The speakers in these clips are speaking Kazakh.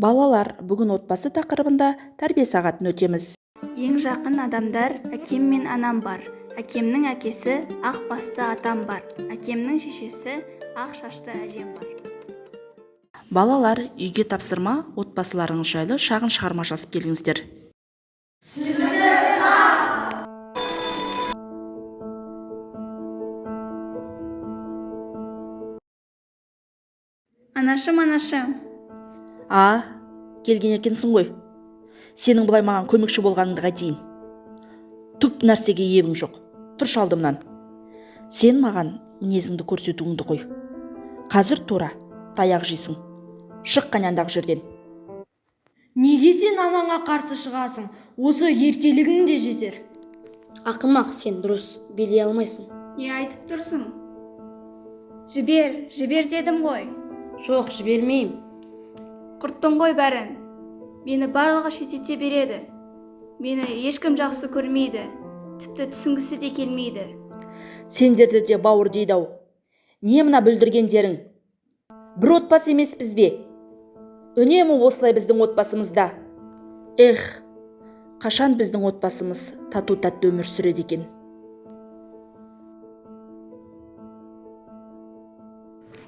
Балалар, бүгін отбасы тақырыбында тәрбие сағатын өтеміз. Ең жақын адамдар әкем мен анам бар. Әкемнің әкесі ақ басты атам бар. Әкемнің шешесі ақ шашты әжем бар. Балалар, үйге тапсырма, отбасыларыңыз жайлы шағын шығарма жазып келіңіздер. Анашым. Келген екенсің ғой. Сенің бұлай маған көмекші болғаныңды қайтейін. Түк нәрсеге ебің жоқ. Тұршы алдымнан. Сен маған мінезіңді көрсетуіңді қой. Қазір тура таяқ жейсің. Шық қаняндағы жерден. Неге сен анаңа қарсы шығасың? Осы еркелігің де жетер. Ақымақ, сен дұрыс билей алмайсың. Не айтып тұрсың? Жібер дедім ғой. Жоқ, жібермеймін. Құрттың ғой бәрін. Мені барлығы шеттете береді. Мені ешкім жақсы көрмейді. Тіпті түсінгісі де келмейді. Сендерді де бауыр дейді ау. Не мына бүлдіргендерің? Бір отбасы емеспіз бе? Үнемі осылай біздің отбасымызда. Қашан біздің отбасымыз тату-тәтті өмір сүреді екен?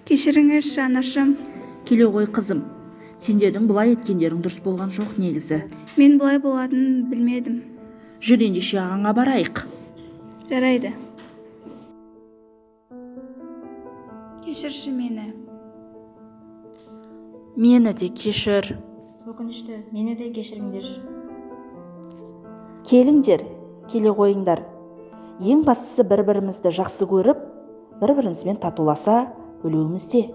Кешіріңізші, анашым. Келе ғой қызым. Сендердің бұлай еткендерің дұрыс болған жоқ негізі. Мен бұлай болатынын білмедім. Жүр ендеше ағаңа барайық. Жарайды. Кешірші мені. Мені де кешір. Өкінішті, мені де кешіріңдерші. Келіңдер, келе қойыңдар. Ең бастысы бір-бірімізді жақсы көріп, бір-бірімізбен татуласа білуімізде.